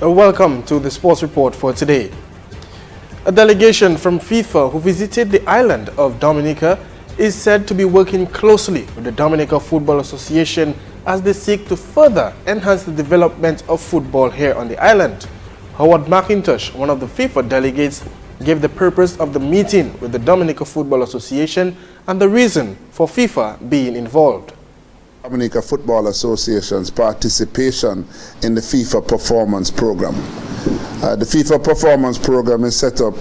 Welcome to the sports report for today. A delegation from FIFA who visited the island of Dominica is said to be working closely with the Dominica Football Association as they seek to further enhance the development of football here on the island. Howard McIntosh, one of the FIFA delegates, gave the purpose of the meeting with the Dominica Football Association and the reason for FIFA being involved. Dominica Football Association's participation in the FIFA Performance Program. The FIFA Performance Program is set up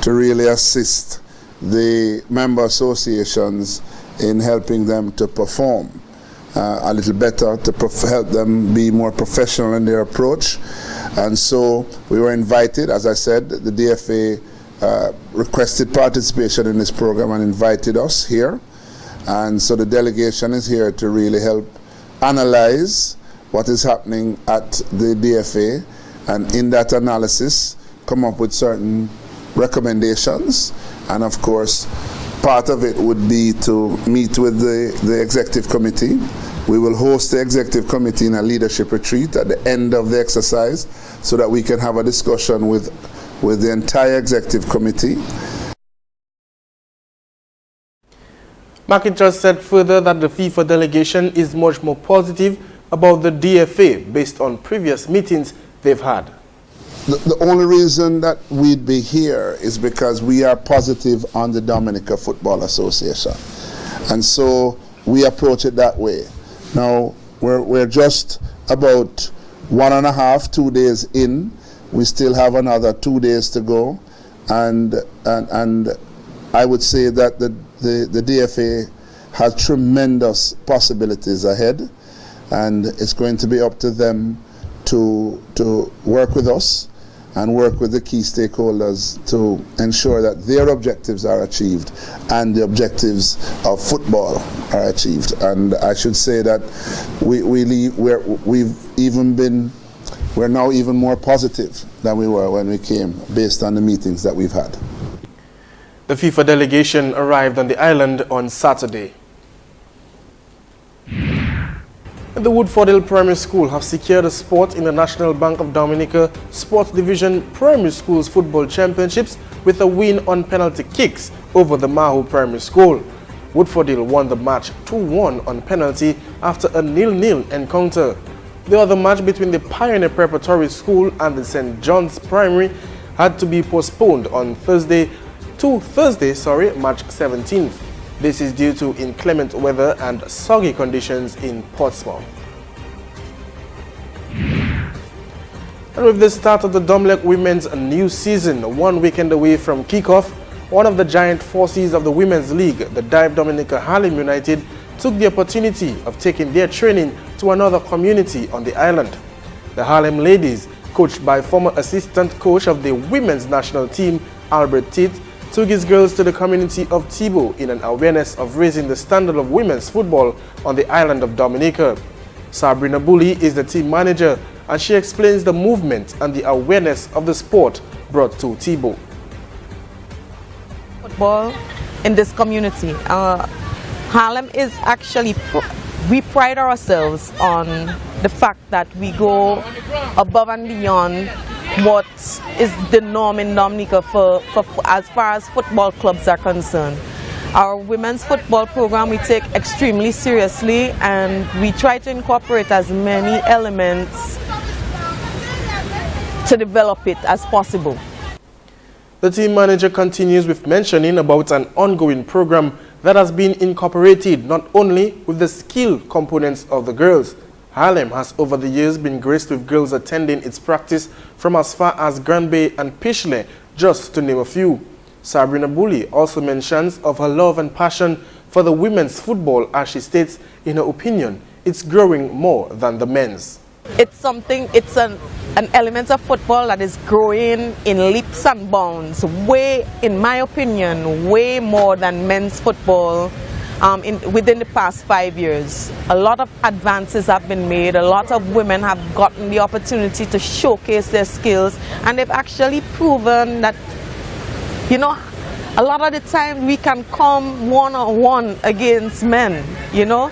to really assist the member associations in helping them to perform a little better, to help them be more professional in their approach. And so we were invited, as I said, the DFA requested participation in this program and invited us here. And so the delegation is here to really help analyze what is happening at the DFA, and in that analysis come up with certain recommendations. And of course, part of it would be to meet with the executive committee. We will host the executive committee in a leadership retreat at the end of the exercise so that we can have a discussion with the entire executive committee. McIntosh said further that the FIFA delegation is much more positive about the DFA based on previous meetings they've had. The only reason that we'd be here is because we are positive on the Dominica Football Association. And so we approach it that way. Now, we're just about 2 days in. We still have another 2 days to go. And I would say that the DFA has tremendous possibilities ahead, and it's going to be up to them to work with us and work with the key stakeholders to ensure that their objectives are achieved and the objectives of football are achieved. And I should say that we're now even more positive than we were when we came, based on the meetings that we've had. The FIFA delegation arrived on the island on Saturday. The Woodfordale Primary School have secured a spot in the National Bank of Dominica Sports Division Primary Schools Football Championships with a win on penalty kicks over the Mahu Primary School. Woodfordale won the match 2-1 on penalty after a 0-0 encounter. The other match between the Pioneer Preparatory School and the St. John's Primary had to be postponed on Thursday, March 17th. This is due to inclement weather and soggy conditions in Portsmouth. And with the start of the Domlec Women's new season, 1 weekend away from kickoff, one of the giant forces of the Women's League, the Dive Dominica Harlem United, took the opportunity of taking their training to another community on the island. The Harlem Ladies, coached by former assistant coach of the women's national team, Albert Tate, took his girls to the community of Tibo in an awareness of raising the standard of women's football on the island of Dominica. Sabrina Bully is the team manager, and she explains the movement and the awareness of the sport brought to Tibo. Football in this community. Harlem is actually, we pride ourselves on the fact that we go above and beyond what is the norm in Dominica for as far as football clubs are concerned. Our women's football program we take extremely seriously, and we try to incorporate as many elements to develop it as possible. The team manager continues with mentioning about an ongoing program that has been incorporated not only with the skill components of the girls. Harlem has over the years been graced with girls attending its practice from as far as Grand Bay and Pishley, just to name a few. Sabrina Bully also mentions of her love and passion for the women's football, as she states, in her opinion, it's growing more than the men's. It's an element of football that is growing in leaps and bounds, way, in my opinion, way more than men's football. Within the past 5 years, a lot of advances have been made. A lot of women have gotten the opportunity to showcase their skills, and they've actually proven that, you know, a lot of the time we can come one-on-one against men, you know,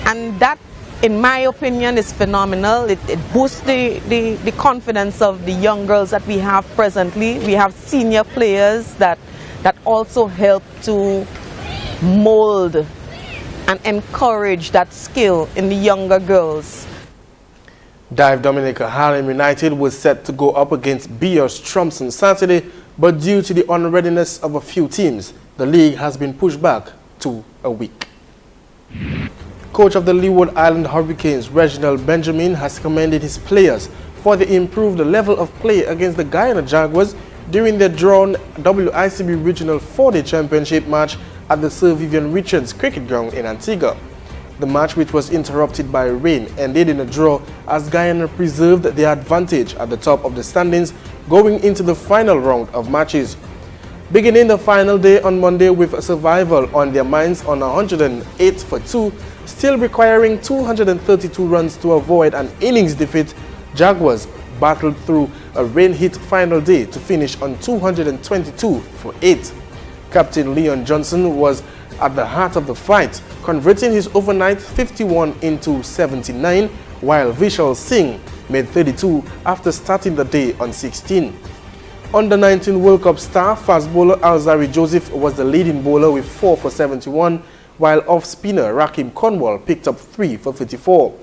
and that in my opinion, is phenomenal. It boosts the confidence of the young girls that we have presently. We have senior players that also help to mold and encourage that skill in the younger girls. Dive Dominica Harlem United was set to go up against BS Trumps on Saturday, but due to the unreadiness of a few teams, the league has been pushed back to a week. Coach of the Leeward Island Hurricanes, Reginald Benjamin, has commended his players for the improved level of play against the Guyana Jaguars during their drawn WICB Regional 4-Day Championship match at the Sir Vivian Richards Cricket Ground in Antigua. The match, which was interrupted by rain, ended in a draw as Guyana preserved their advantage at the top of the standings going into the final round of matches. Beginning the final day on Monday with survival on their minds on 108 for 2, still requiring 232 runs to avoid an innings defeat, Jaguars battled through a rain-hit final day to finish on 222 for 8. Captain Leon Johnson was at the heart of the fight, converting his overnight 51 into 79, while Vishal Singh made 32 after starting the day on 16. Under 19 World Cup star fast bowler Alzari Joseph was the leading bowler with 4 for 71, while off-spinner Rakim Cornwall picked up 3 for 54.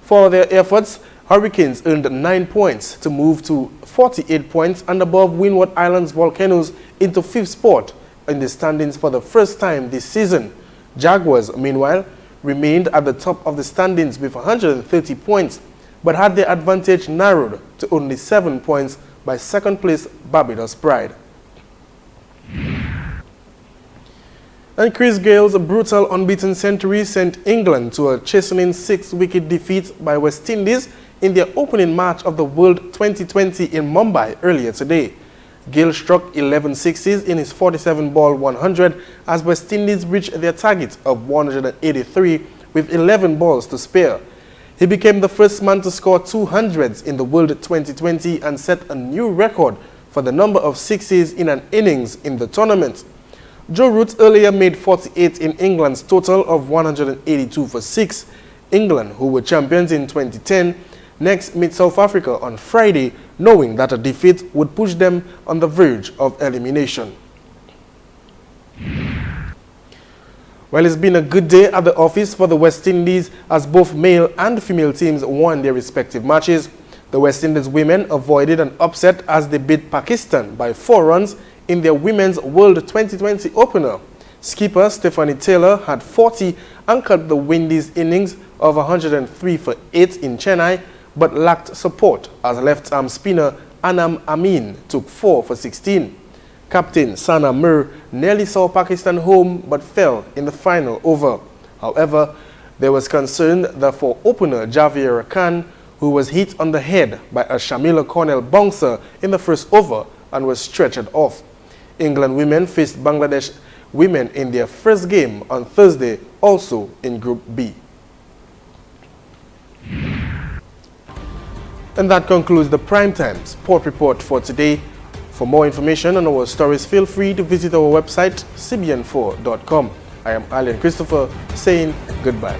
For their efforts, Hurricanes earned 9 points to move to 48 points and above Windward Islands Volcanoes into 5th spot in the standings for the first time this season. Jaguars, meanwhile, remained at the top of the standings with 130 points, but had their advantage narrowed to only 7 points by second place Barbados Pride. And Chris Gale's brutal unbeaten century sent England to a chastening 6-wicket defeat by West Indies in their opening match of the World 2020 in Mumbai earlier today. Gale struck 11 sixes in his 47-ball 100 as West Indies reached their target of 183 with 11 balls to spare. He became the first man to score 200s in the World 2020 and set a new record for the number of sixes in an innings in the tournament. Joe Root earlier made 48 in England's total of 182 for 6. England, who were champions in 2010, next meet South Africa on Friday, knowing that a defeat would push them on the verge of elimination. Well, it's been a good day at the office for the West Indies as both male and female teams won their respective matches. The West Indies women avoided an upset as they beat Pakistan by 4 runs in their Women's World 2020 opener. Skipper Stephanie Taylor had 40 and cut the Windies innings of 103 for 8 in Chennai, but lacked support as left-arm spinner Anam Amin took 4 for 16. Captain Sana Mir nearly saw Pakistan home but fell in the final over. However, there was concern that for opener Javier Khan, who was hit on the head by a Shamila Cornell bouncer in the first over and was stretchered off. England women faced Bangladesh women in their first game on Thursday, also in Group B. And that concludes the Primetime Sport Report for today. For more information on our stories, feel free to visit our website, cbn4.com. I am Alan Christopher saying goodbye.